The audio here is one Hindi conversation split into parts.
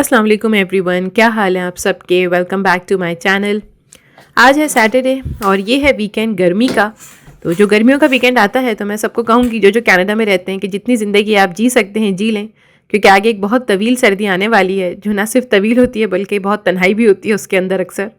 अस्सलाम वालेकुम एवरीवन, क्या हाल है आप सबके। Welcome back to my channel. आज है सैटरडे और ये है वीकेंड गर्मी का। तो जो गर्मियों का वीकेंड आता है तो मैं सबको कहूँगी जो जो कनाडा में रहते हैं कि जितनी ज़िंदगी आप जी सकते हैं जी लें, क्योंकि आगे एक बहुत तवील सर्दी आने वाली है जो ना सिर्फ तवील होती है बल्कि बहुत तन्हाई भी होती है उसके अंदर अक्सर।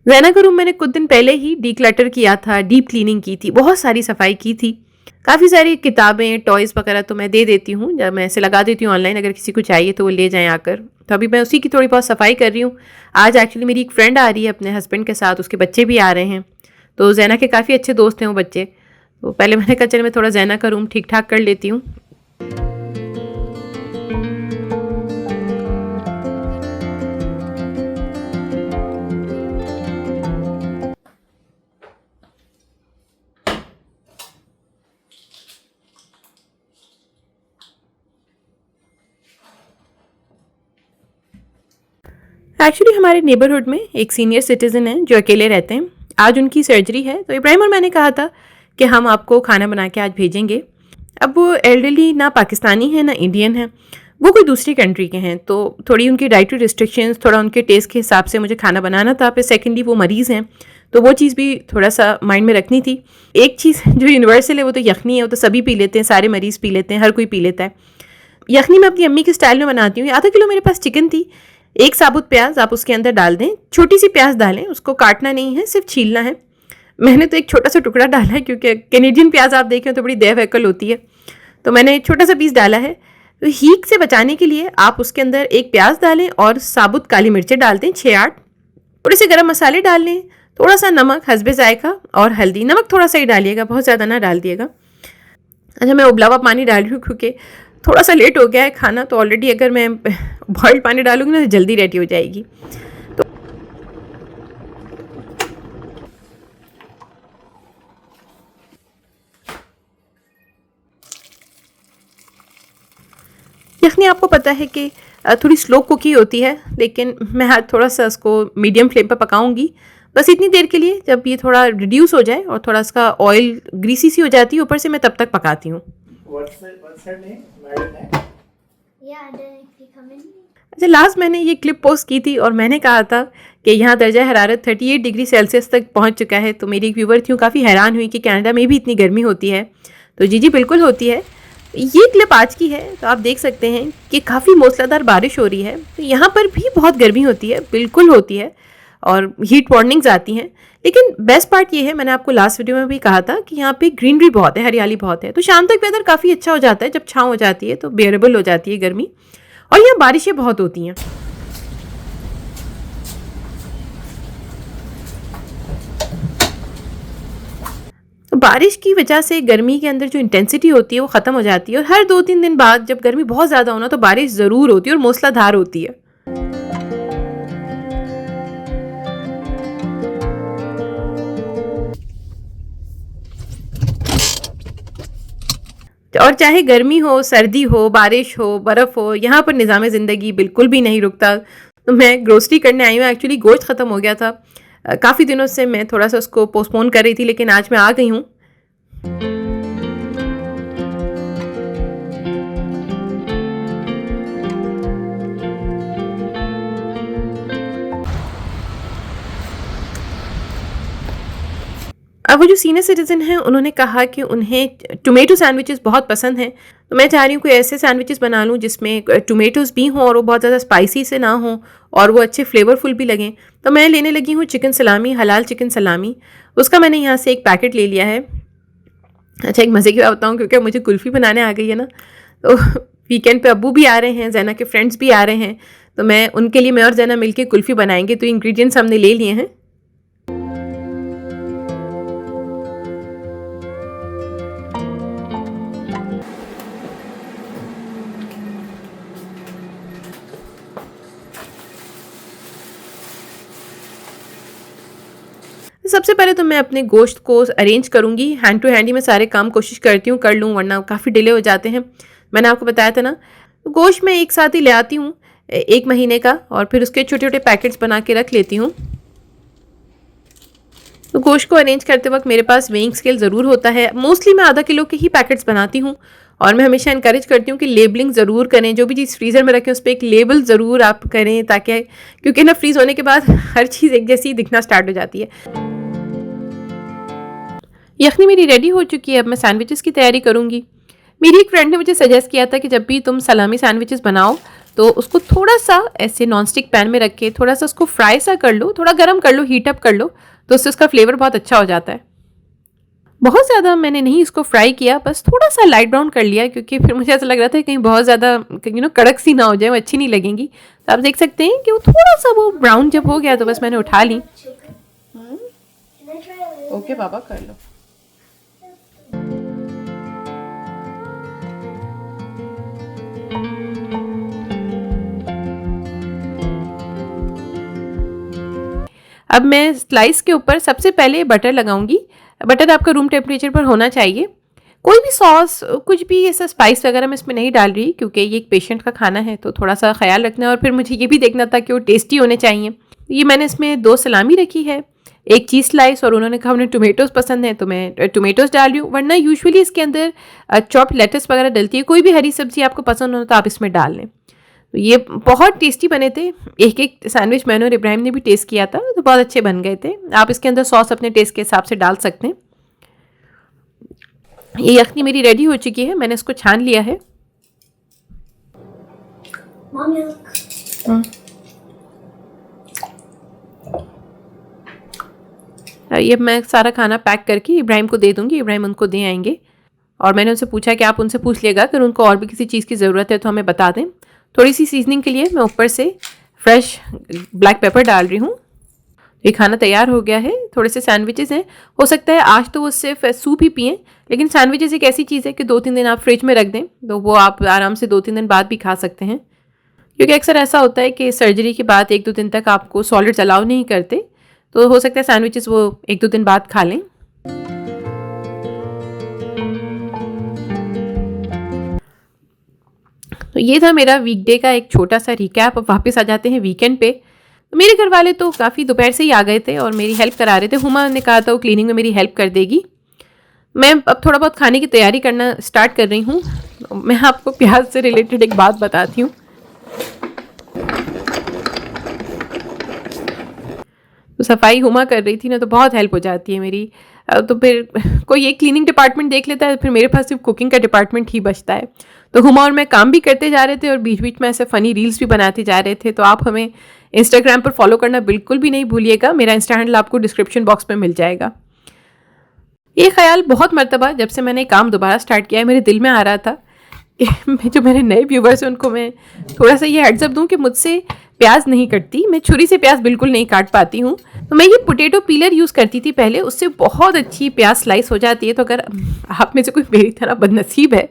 जैना का रूम मैंने कुछ दिन पहले ही डीक्लटर किया था, डीप क्लीनिंग की थी, बहुत सारी सफाई की थी। काफ़ी सारी किताबें, टॉयज़ वगैरह तो मैं दे देती हूँ, जब मैं ऐसे लगा देती हूँ ऑनलाइन, अगर किसी को चाहिए तो वो ले जाएँ आकर। तो अभी मैं उसी की थोड़ी बहुत सफाई कर रही हूँ। आज एक्चुअली मेरी एक फ्रेंड आ रही है अपने हस्बैंड के साथ, उसके बच्चे भी आ रहे हैं। तो जैना के काफ़ी अच्छे दोस्त हैं वो बच्चे। तो पहले मैंने कहा चल मैं थोड़ा जैना का रूम ठीक ठाक कर लेती हूँ। एक्चुअली हमारे नेबरहुड में एक सीनियर सिटीज़न है जो अकेले रहते हैं। आज उनकी सर्जरी है तो इब्राहिम और मैंने कहा था कि हम आपको खाना बना के आज भेजेंगे। अब वो एल्डरली ना पाकिस्तानी है ना इंडियन है, वो कोई दूसरी कंट्री के हैं, तो थोड़ी उनकी डाइटरी रिस्ट्रिक्शंस, थोड़ा उनके टेस्ट के हिसाब से मुझे खाना बनाना था। फिर सेकेंडली वो मरीज़ हैं तो वो चीज़ भी थोड़ा सा माइंड में रखनी थी। एक चीज़ जो यूनिवर्सल है वो तो यखनी है, वो तो सभी पी लेते हैं, सारे मरीज़ पी लेते हैं, हर कोई पी लेता है। यखनी मैं अपनी अम्मी के स्टाइल में बनाती हूँ। आधा किलो मेरे पास चिकन थी, एक साबुत प्याज आप उसके अंदर डाल दें, छोटी सी प्याज डालें, उसको काटना नहीं है, सिर्फ छीलना है। मैंने तो एक छोटा सा टुकड़ा डाला है क्योंकि कैनेडियन प्याज आप देखें तो बड़ी देवहकल होती है, तो मैंने एक छोटा सा पीस डाला है। तो हीट से बचाने के लिए आप उसके अंदर एक प्याज डालें और साबुत काली मिर्चें डाल दें 6-8, थोड़े से गरम मसाले डाल लें, थोड़ा सा नमक हस्बे जायका और हल्दी। नमक थोड़ा सा ही डालिएगा, बहुत ज़्यादा ना डाल दिएगा। अच्छा, मैं उबला हुआ पानी डाल रही हूँ क्योंकि थोड़ा सा लेट हो गया है खाना, तो ऑलरेडी अगर मैं बॉइल्ड पानी डालूंगी ना तो जल्दी रेडी हो जाएगी। तो यखनी आपको पता है कि थोड़ी स्लो कुकी होती है, लेकिन मैं आज थोड़ा सा उसको मीडियम फ्लेम पर पकाऊंगी, बस इतनी देर के लिए जब ये थोड़ा रिड्यूस हो जाए और थोड़ा इसका ऑयल ग्रीसी सी हो जाती है ऊपर से, मैं तब तक पकाती हूँ। अच्छा, लास्ट मैंने ये क्लिप पोस्ट की थी और मैंने कहा था कि यहाँ दर्जा हरारत 38 डिग्री सेल्सियस तक पहुँच चुका है। तो मेरी एक व्यूवर थी, काफ़ी हैरान हुई कि कनाडा में भी इतनी गर्मी होती है। तो जी बिल्कुल होती है। ये क्लिप आज की है, तो आप देख सकते हैं कि काफ़ी मूसलाधार बारिश हो रही है। तो यहाँ पर भी बहुत गर्मी होती है, बिल्कुल होती है, और हीट वार्निंग्स आती हैं। लेकिन बेस्ट पार्ट ये है, मैंने आपको लास्ट वीडियो में भी कहा था कि यहाँ पे ग्रीनरी बहुत है, हरियाली बहुत है। तो शाम तक वेदर काफ़ी अच्छा हो जाता है, जब छाँव हो जाती है तो बेयरेबल हो जाती है गर्मी, और यहाँ बारिशें बहुत होती हैं। बारिश की वजह से गर्मी के अंदर जो इंटेंसिटी होती है वो ख़त्म हो जाती है, और हर 2-3 दिन बाद जब गर्मी बहुत ज़्यादा होना तो बारिश ज़रूर होती है और मूसलाधार होती है। और चाहे गर्मी हो, सर्दी हो, बारिश हो, बर्फ़ हो, यहाँ पर निज़ाम ज़िंदगी बिल्कुल भी नहीं रुकता। तो मैं ग्रोसरी करने आई हूँ। एक्चुअली गोश्त ख़त्म हो गया था, काफ़ी दिनों से मैं थोड़ा सा उसको पोस्टपोन कर रही थी, लेकिन आज मैं आ गई हूँ। अब वो जो सीनियर सिटीज़न हैं उन्होंने कहा कि उन्हें टोमेटो सैंडविचेस बहुत पसंद हैं। तो मैं चाह रही हूँ कोई ऐसे सैंडविचेस बना लूँ जिसमें टोमेटोज़ भी हों और वो बहुत ज़्यादा स्पाइसी से ना हों और वो अच्छे फ्लेवरफुल भी लगें। तो मैं लेने लगी हूँ चिकन सलामी, हलाल चिकन सलामी। उसका मैंने यहाँ से एक पैकेट ले लिया है। अच्छा, एक मज़े की बात बताऊँ, क्योंकि मुझे कुल्फ़ी बनाने आ गई है ना, तो वीकेंड पे अब्बू भी आ रहे हैं, जैना के फ्रेंड्स भी आ रहे हैं, तो मैं उनके लिए, मैं और जैना मिलके कुल्फ़ी बनाएंगे। तो इंग्रेडिएंट्स हमने ले लिए हैं। सबसे पहले तो मैं अपने गोश्त को अरेंज करूँगी, हैंड टू हैंड ही मैं सारे काम कोशिश करती हूँ कर लूँ, वरना काफ़ी डिले हो जाते हैं। मैंने आपको बताया था ना, तो गोश्त मैं एक साथ ही ले आती हूँ 1 महीने का, और फिर उसके छोटे छोटे पैकेट्स बना के रख लेती हूँ। तो गोश्त को अरेंज करते वक्त मेरे पास वेइंग स्केल ज़रूर होता है। मोस्टली मैं आधा किलो के ही पैकेट्स बनाती हूँ और मैं हमेशा इनकरेज करती हूँ कि लेबलिंग ज़रूर करें, जो भी चीज़ फ्रीज़र में रखें उस पर एक लेबल ज़रूर आप करें, ताकि क्योंकि ना फ्रीज़ होने के बाद हर चीज़ एक जैसी दिखना स्टार्ट हो जाती है। यखनी मेरी रेडी हो चुकी है, अब मैं सैंडविचेस की तैयारी करूँगी। मेरी एक फ्रेंड ने मुझे सजेस्ट किया था कि जब भी तुम सलामी सैंडविचेस बनाओ तो उसको थोड़ा सा ऐसे नॉन स्टिक पैन में रख के थोड़ा सा उसको फ्राई सा कर लो, थोड़ा गर्म कर लो, हीट अप कर लो, तो उससे उसका फ्लेवर बहुत अच्छा हो जाता है। बहुत ज़्यादा मैंने नहीं इसको फ्राई किया, बस थोड़ा सा लाइट ब्राउन कर लिया, क्योंकि फिर मुझे ऐसा लग रहा था कहीं बहुत ज़्यादा कड़क सी ना हो जाए, वो अच्छी नहीं लगेंगी। तो आप देख सकते हैं कि वो थोड़ा सा वो ब्राउन जब हो गया तो बस मैंने उठा ली। ओके बाबा, कर लो। अब मैं स्लाइस के ऊपर सबसे पहले बटर लगाऊंगी। बटर आपका रूम टेम्परेचर पर होना चाहिए। कोई भी सॉस, कुछ भी ऐसा स्पाइस वगैरह मैं इसमें नहीं डाल रही, क्योंकि ये एक पेशेंट का खाना है तो थोड़ा सा ख्याल रखना है, और फिर मुझे ये भी देखना था कि वो टेस्टी होने चाहिए। ये मैंने इसमें 2 सलामी रखी है, एक चीज़ स्लाइस, और उन्होंने कहा उन्हें टोमेटोज़ पसंद है तो मैं टोमेटोज़ डाल रही हूँ, वरना यूजुअली इसके अंदर चॉप्ड लेटस वगैरह डलती है। कोई भी हरी सब्जी आपको पसंद हो तो आप इसमें डाल लें। तो ये बहुत टेस्टी बने थे। एक सैंडविच मैंने और इब्राहिम ने भी टेस्ट किया था तो बहुत अच्छे बन गए थे। आप इसके अंदर सॉस अपने टेस्ट के हिसाब से डाल सकते हैं। ये यखनी मेरी रेडी हो चुकी है, मैंने इसको छान लिया है। ये मैं सारा खाना पैक करके इब्राहिम को दे दूंगी, इब्राहिम उनको दे आएंगे। और मैंने उनसे पूछा कि आप उनसे पूछ लिएगा अगर उनको और भी किसी चीज़ की ज़रूरत है तो हमें बता दें। थोड़ी सी सीजनिंग के लिए मैं ऊपर से फ्रेश ब्लैक पेपर डाल रही हूँ। ये खाना तैयार हो गया है। थोड़े से सैंडविचेस हैं, हो सकता है आज तो वो सिर्फ सूप ही पिएं, लेकिन सैंडविचेस एक ऐसी चीज़ है कि 2-3 दिन आप फ्रिज में रख दें तो वो आप आराम से 2-3 दिन बाद भी खा सकते हैं। क्योंकि अक्सर ऐसा होता है कि सर्जरी के बाद 1-2 दिन तक आपको सॉलिड्स अलाउ नहीं करते, तो हो सकता है सैंडविचेस वो 1-2 दिन बाद खा लें। तो ये था मेरा वीकडे का एक छोटा सा रिकैप। अब वापस आ जाते हैं वीकेंड पे। तो मेरे घर वाले तो काफ़ी दोपहर से ही आ गए थे और मेरी हेल्प करा रहे थे। हुमा ने कहा था वो क्लीनिंग में मेरी हेल्प कर देगी। मैं अब थोड़ा बहुत खाने की तैयारी करना स्टार्ट कर रही हूँ। मैं आपको प्याज से रिलेटेड एक बात बताती हूँ। तो सफाई हुमा कर रही थी ना, तो बहुत हेल्प हो जाती है मेरी। तो फिर कोई एक क्लीनिंग डिपार्टमेंट देख लेता है, फिर मेरे पास सिर्फ कुकिंग का डिपार्टमेंट ही बचता है। तो हुमा और मैं काम भी करते जा रहे थे और बीच बीच में ऐसे फ़नी रील्स भी बनाते जा रहे थे। तो आप हमें इंस्टाग्राम पर फॉलो करना बिल्कुल भी नहीं भूलिएगा। मेरा इंस्टा हैंडल आपको डिस्क्रिप्शन बॉक्स में मिल जाएगा। ये ख्याल बहुत मरतबा जब से मैंने काम दोबारा स्टार्ट किया है मेरे दिल में आ रहा था कि जो मेरे नए व्यूवर्स हैं उनको मैं थोड़ा सा ये हेड्स अप दूं कि मुझसे प्याज नहीं कटती। मैं छुरी से प्याज बिल्कुल नहीं काट पाती हूँ। तो मैं ये पोटैटो पीलर यूज़ करती थी पहले, उससे बहुत अच्छी प्याज स्लाइस हो जाती है। तो अगर आप में से कोई मेरी तरह बदनसीब है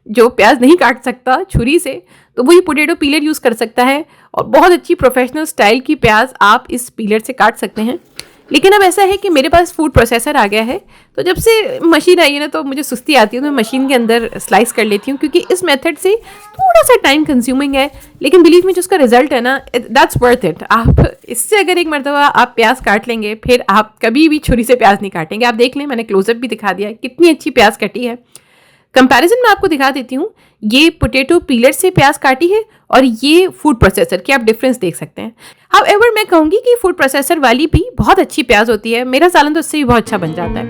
जो प्याज नहीं काट सकता छुरी से, तो वो ये पोटैटो पीलर यूज़ कर सकता है और बहुत अच्छी प्रोफेशनल स्टाइल की प्याज आप इस पीलर से काट सकते हैं। लेकिन अब ऐसा है कि मेरे पास फूड प्रोसेसर आ गया है, तो जब से मशीन आई है ना तो मुझे सुस्ती आती है, तो मैं मशीन के अंदर स्लाइस कर लेती हूँ, क्योंकि इस मेथड से थोड़ा सा टाइम कंज्यूमिंग है, लेकिन बिलीव में जो उसका रिजल्ट है ना, दैट्स वर्थ इट। आप इससे अगर एक मरतबा आप प्याज काट लेंगे, फिर आप कभी भी छुरी से प्याज नहीं काटेंगे। आप देख लें, मैंने क्लोजअप भी दिखा दिया है कितनी अच्छी प्याज कटी है। कंपैरिजन मैं आपको दिखा देती हूँ, ये पोटैटो पीलर से प्याज काटी है और ये फूड प्रोसेसर की, आप डिफरेंस देख सकते हैं। हाउएवर मैं कहूँगी कि फूड प्रोसेसर वाली भी बहुत अच्छी प्याज होती है। मेरा सालन तो उससे भी बहुत अच्छा बन जाता है।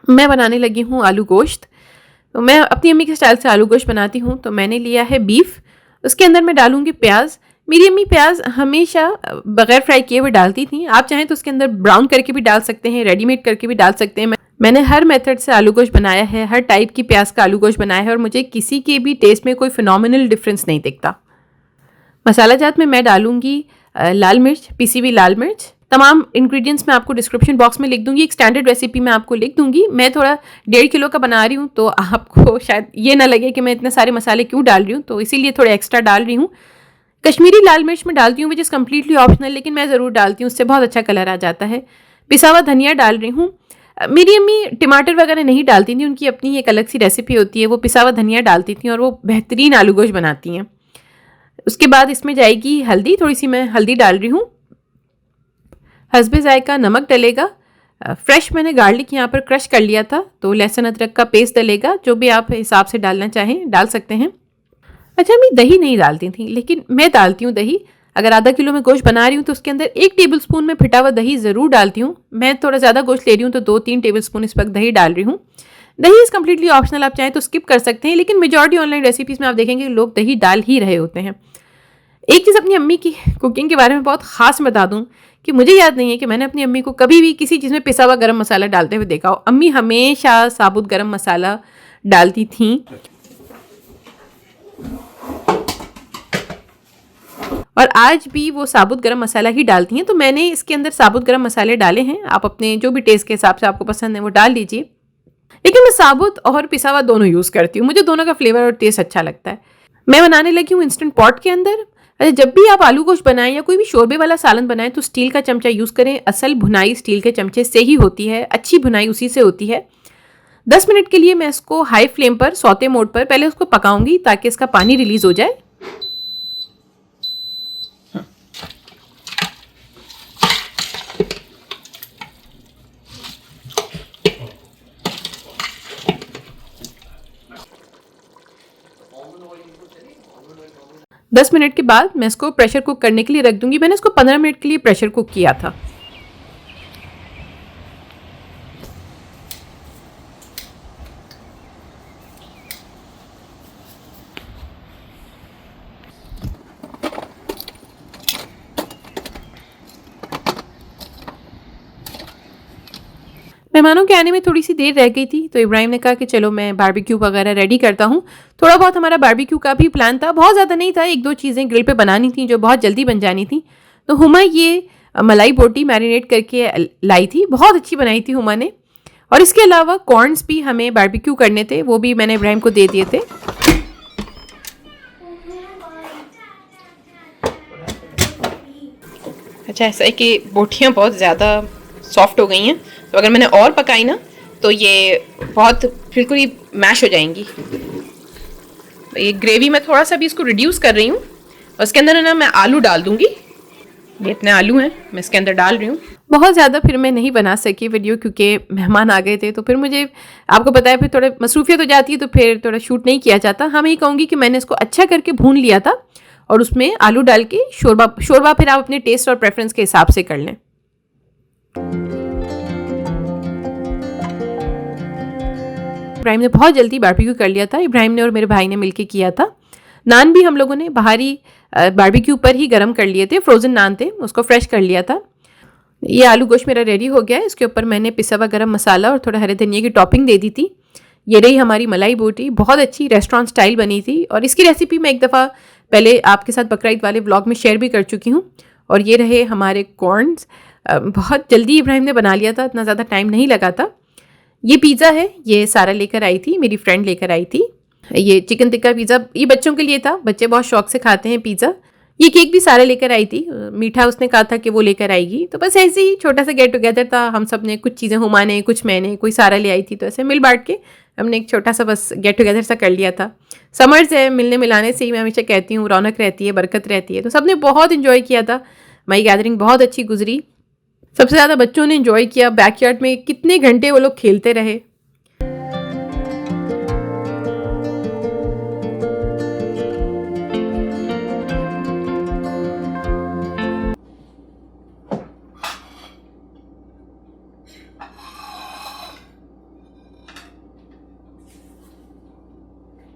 मैं बनाने लगी हूँ आलू गोश्त। तो मैं अपनी अम्मी के स्टाइल से आलू गोश्त बनाती हूँ। तो मैंने लिया है बीफ, उसके अंदर मैं डालूंगी प्याज। मेरी अम्मी प्याज हमेशा बगैर फ्राई किए हुए डालती थी। आप चाहें तो उसके अंदर ब्राउन करके भी डाल सकते हैं, रेडीमेड करके भी डाल सकते हैं। मैंने हर मेथड से आलू गोश्त बनाया है, हर टाइप की प्याज का आलू गोश्त बनाया है, और मुझे किसी के भी टेस्ट में कोई फिनोमिनल डिफरेंस नहीं दिखता। मसाला जात में मैं डालूंगी लाल मिर्च, पिसी हुई लाल मिर्च। तमाम इंग्रेडिएंट्स मैं आपको डिस्क्रिप्शन बॉक्स में लिख दूंगी। एक स्टैंडर्ड रेसिपी मैं आपको लिख दूंगी। मैं थोड़ा 1.5 किलो का बना रही हूँ, तो आपको शायद ये ना लगे कि मैं इतने सारे मसाले क्यों डाल रही हूँ, तो इसीलिए थोड़ा एक्स्ट्रा डाल रही हूँ। कश्मीरी लाल मिर्च में डालती हूँ, विच इज़ कम्प्लीटली ऑप्शनल, लेकिन मैं ज़रूर डालती हूँ, उससे बहुत अच्छा कलर आ जाता है। पिसा हुआ धनिया डाल रही हूँ। मेरी अम्मी टमाटर वगैरह नहीं डालती थी, उनकी अपनी एक अलग सी रेसिपी होती है, वो पिसा हुआ धनिया डालती थी और वो बेहतरीन आलू गोश्त बनाती हैं। उसके बाद इसमें जाएगी हल्दी, थोड़ी सी मैं हल्दी डाल रही हूँ। हस्बे जायका नमक डलेगा, फ्रेश मैंने गार्लिक यहाँ पर क्रश कर लिया था, तो लहसुन अदरक का पेस्ट डलेगा, जो भी आप हिसाब से डालना चाहें डाल सकते हैं। अच्छा, मैं दही नहीं डालती थी, लेकिन मैं डालती हूँ दही। अगर आधा किलो में गोश्त बना रही हूँ तो उसके अंदर 1 टेबलस्पून में फिटा हुआ दही ज़रूर डालती हूँ। मैं थोड़ा ज़्यादा गोश्त ले रही हूँ तो 2-3 टेबलस्पून इस वक्त दही डाल रही हूँ। दही इज़ कम्प्लीटली ऑप्शनल, आप चाहें तो स्किप कर सकते हैं, लेकिन मेजॉरिटी ऑनलाइन रेसिपीज़ में आप देखेंगे लोग दही डाल ही रहे होते हैं। एक चीज़ अपनी अम्मी की कुकिंग के बारे में बहुत ख़ास बता दूँ कि मुझे याद नहीं है कि मैंने अपनी अम्मी को कभी भी किसी चीज़ में पिसा हुआ गरम मसाला डालते हुए देखा हो। अम्मी हमेशा साबुत गरम मसाला डालती थीं, और आज भी वो साबुत गरम मसाला ही डालती हैं। तो मैंने इसके अंदर साबुत गरम मसाले डाले हैं, आप अपने जो भी टेस्ट के हिसाब से आपको पसंद है वो डाल लीजिए। लेकिन मैं साबुत और पिसा हुआ दोनों यूज़ करती हूँ, मुझे दोनों का फ्लेवर और टेस्ट अच्छा लगता है। मैं बनाने लगी हूँ इंस्टेंट पॉट के अंदर। अच्छा, जब भी आप आलू गोश्त बनाएं या कोई भी शोरबे वाला सालन बनाएं तो स्टील का चमचा यूज़ करें। असल भुनाई स्टील के चमचे से ही होती है, अच्छी भुनाई उसी से होती है। 10 मिनट के लिए मैं इसको हाई फ्लेम पर सौते मोड पर पहले उसको पकाऊंगी ताकि इसका पानी रिलीज़ हो जाए। दस मिनट के बाद मैं इसको प्रेशर कुक करने के लिए रख दूंगी। मैंने इसको 15 मिनट के लिए प्रेशर कुक किया था। मेहमानों के आने में थोड़ी सी देर रह गई थी, तो इब्राहिम ने कहा कि चलो मैं बारबेक्यू वगैरह रेडी करता हूँ। थोड़ा बहुत हमारा बारबेक्यू का भी प्लान था, बहुत ज़्यादा नहीं था, 1-2 चीज़ें ग्रिल पे बनानी थी जो बहुत जल्दी बन जानी थी। तो हुमा ये मलाई बोटी मैरिनेट करके लाई थी, बहुत अच्छी बनाई थी हुमा ने। और इसके अलावा कॉर्न्स भी हमें बारबेक्यू करने थे, वो भी मैंने इब्राहिम को दे दिए थे। अच्छा, ऐसा है कि बोटियाँ बहुत ज़्यादा सॉफ्ट हो गई हैं, तो अगर मैंने और पकाई ना तो ये बहुत बिल्कुल ही मैश हो जाएंगी। तो ये ग्रेवी मैं थोड़ा सा भी इसको रिड्यूस कर रही हूँ, और इसके अंदर ना मैं आलू डाल दूँगी। ये इतने आलू हैं मैं इसके अंदर डाल रही हूँ। बहुत ज़्यादा फिर मैं नहीं बना सकी वीडियो, क्योंकि मेहमान आ गए थे, तो फिर मुझे आपको पता है फिर थोड़ा मसरूफियत हो जाती है, तो फिर थोड़ा शूट नहीं किया जाता। हाँ, मैं ये कहूँगी कि मैंने इसको अच्छा करके भून लिया था, और उसमें आलू डाल के शोरबा फिर आप अपने टेस्ट और प्रेफरेंस के हिसाब से कर लें। इब्राहिम ने बहुत जल्दी बारबेक्यू कर लिया था। इब्राहिम ने और मेरे भाई ने मिलके किया था। नान भी हम लोगों ने बाहरी बारबेक्यू पर ही गर्म कर लिए थे, फ्रोज़न नान थे, उसको फ्रेश कर लिया था। ये आलू गोश्त मेरा रेडी हो गया है। इसके ऊपर मैंने पिसा हुआ गरम मसाला और थोड़ा हरे धनिया की टॉपिंग दे दी थी। ये रही हमारी मलाई बोटी, बहुत अच्छी रेस्टोरेंट स्टाइल बनी थी, और इसकी रेसिपी मैं एक दफ़ा पहले आपके साथ बकरा ईद वाले व्लॉग में शेयर भी कर चुकी हूँ। और ये रहे हमारे कॉर्न्स, बहुत जल्दी इब्राहिम ने बना लिया था, इतना ज़्यादा टाइम नहीं लगा था। ये पिज़्ज़ा है, ये सारा लेकर आई थी, मेरी फ्रेंड लेकर आई थी। ये चिकन टिक्का पिज़्ज़ा ये बच्चों के लिए था, बच्चे बहुत शौक से खाते हैं पिज़्ज़ा। ये केक भी सारा लेकर आई थी, मीठा उसने कहा था कि वो लेकर आएगी। तो बस ऐसे ही छोटा सा गेट टुगेदर था, हम सब ने कुछ चीज़ें हुमा ने, कुछ मैंने, कोई सारा ले आई थी, तो ऐसे मिल बांट के हमने एक छोटा सा बस गेट टुगेदर सा कर लिया था। समर्स है, मिलने मिलाने से ही मैं हमेशा कहती हूँ रौनक रहती है, बरकत रहती है। तो सब ने बहुत इन्जॉय किया था, माई गैदरिंग बहुत अच्छी गुजरी। सबसे ज़्यादा बच्चों ने इन्जॉय किया, बैकयार्ड में कितने घंटे वो लोग खेलते रहे।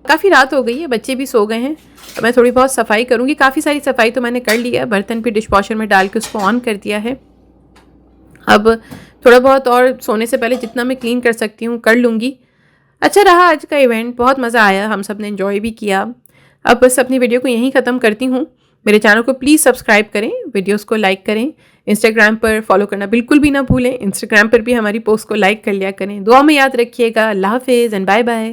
काफ़ी रात हो गई है, बच्चे भी सो गए हैं, तो मैं थोड़ी बहुत सफाई करूँगी। काफ़ी सारी सफाई तो मैंने कर लिया है, बर्तन भी डिशवॉशर में डाल के उसको ऑन कर दिया है। अब थोड़ा बहुत और सोने से पहले जितना मैं क्लीन कर सकती हूँ कर लूँगी। अच्छा रहा आज का इवेंट, बहुत मज़ा आया, हम सब ने एंजॉय भी किया। अब बस अपनी वीडियो को यहीं ख़त्म करती हूँ। मेरे चैनल को प्लीज़ सब्सक्राइब करें, वीडियोस को लाइक करें, इंस्टाग्राम पर फॉलो करना बिल्कुल भी ना भूलें। इंस्टाग्राम पर भी हमारी पोस्ट को लाइक कर लिया करें। दुआ में याद रखिएगा। अल्लाह हाफिज़ एंड बाय बाय।